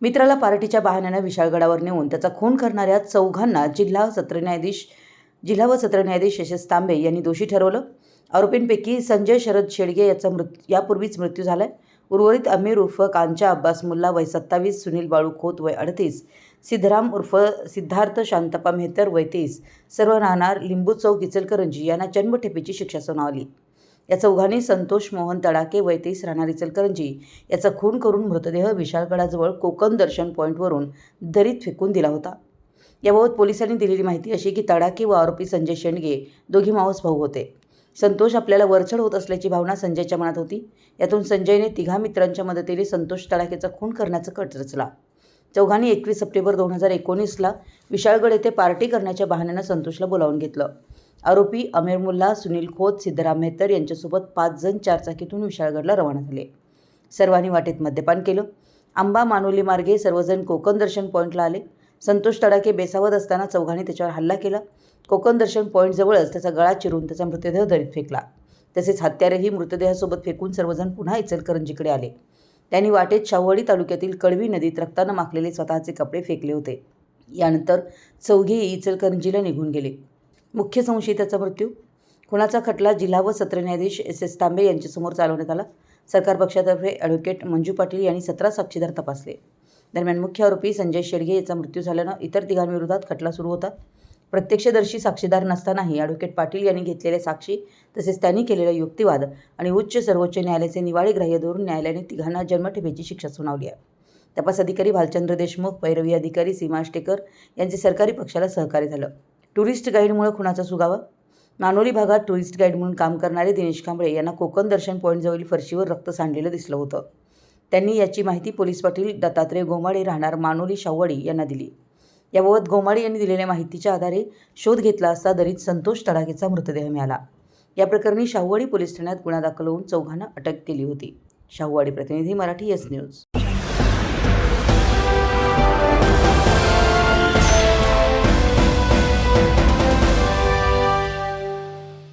मित्राला पार्टीच्या बहाण्याने विशाळगडावर नेऊन त्याचा खून करणाऱ्या चौघांना जिल्हा व सत्र न्यायाधीश यशस तांबे यांनी दोषी ठरवलं। आरोपींपैकी संजय शरद शेडगे याचा यापूर्वीच मृत्यू झालाय। उर्वरित अमीर उर्फ कांचा अब्बास मुल्ला वय 27, सुनील बाळू खोत वय 38, सिद्धराम उर्फ सिद्धार्थ शांतप्पा मेहतर वय 30 सर्व राहणार लिंबू चौक इचलकरंजी यांना जन्मठेपेची शिक्षा सुनावली। या चौघांनी संतोष मोहन तडाके वय 30 राहणार इचलकरंजी याचा खून करून मृतदेह विशाळगडाजवळ कोकण दर्शन पॉईंटवरून दरीत फेकून दिला होता। याबाबत पोलिसांनी दिलेली माहिती अशी की तडाके व आरोपी संजय शेंडगे दोघी मावस भाऊ होते। संतोष आपल्याला वरचढ होत असल्याची भावना संजयच्या मनात होती। यातून संजयने तिघा मित्रांच्या मदतीने संतोष तडाकेचा खून करण्याचा कट रचला। चौघांनी 21 सप्टेंबर 2019ला विशाळगड येथे पार्टी करण्याच्या बहाण्याने संतोषला बोलावून घेतलं। आरोपी अमीर मुल्ला, सुनील खोत, सिद्धराम मेहतर यांच्यासोबत 5 जण चारचाकीतून विशाळगडला रवाना झाले। सर्वांनी वाटेत मद्यपान केलं। आंबा मानोली मार्गे सर्वजण कोकण दर्शन पॉईंटला आले। संतोष तडाके बेसावध असताना चौघांनी त्याच्यावर हल्ला केला। कोकण दर्शन पॉईंटजवळच त्याचा गळा चिरून त्याचा मृतदेह दरीत फेकला। तसेच हत्यारेही मृतदेहासोबत फेकून सर्वजण पुन्हा इचलकरंजीकडे आले। त्यांनी वाटेत शाहूवाडी तालुक्यातील कळवी नदीत रक्तानं माखलेले स्वतःचे कपडे फेकले होते। यानंतर चौघे इचलकरंजीला निघून गेले। मुख्य संशयिताचा मृत्यू। खुनाचा खटला जिल्हा व सत्र न्यायाधीश यशस तांबे यांच्यासमोर चालवण्यात आला। सरकार पक्षातर्फे ॲडव्होकेट मंजू पाटील यांनी 17 साक्षीदार तपासले। दरम्यान मुख्य आरोपी संजय शेडगे याचा मृत्यू झाल्यानं इतर तिघांविरोधात खटला सुरू होता। प्रत्यक्षदर्शी साक्षीदार नसतानाही ॲडव्होकेट पाटील यांनी घेतलेल्या साक्षी तसेच त्यांनी केलेला युक्तिवाद आणि सर्वोच्च न्यायालयाचे निवाडी ग्राह्य धरून न्यायालयाने तिघांना जन्मठेपेची शिक्षा सुनावली आहे। तपास अधिकारी भालचंद्र देशमुख, पैरवी अधिकारी सीमा आष्टेकर यांचे सरकारी पक्षाला सहकार्य झालं। टुरिस्ट गाईडमुळे खुनाचा सुगावा। मानोली भागात टुरिस्ट गाईड म्हणून काम करणारे दिनेश कांबळे यांना कोकण दर्शन पॉईंटजवळील फरशीवर रक्त सांडलेलं दिसलं होतं। त्यांनी याची माहिती पोलीस पाटील दत्तात्रय गोमाडे राहणार मानोली शाहूवाडी यांना दिली। याबाबत गोमाडे यांनी दिलेल्या माहितीच्या आधारे शोध घेतला असता दरीत संतोष तडाकेचा मृतदेह मिळाला। या प्रकरणी शाहूवाडी पोलीस ठाण्यात गुन्हा दाखल होऊन चौघांना अटक केली होती। शाहूवाडी प्रतिनिधी, मराठी यस न्यूज।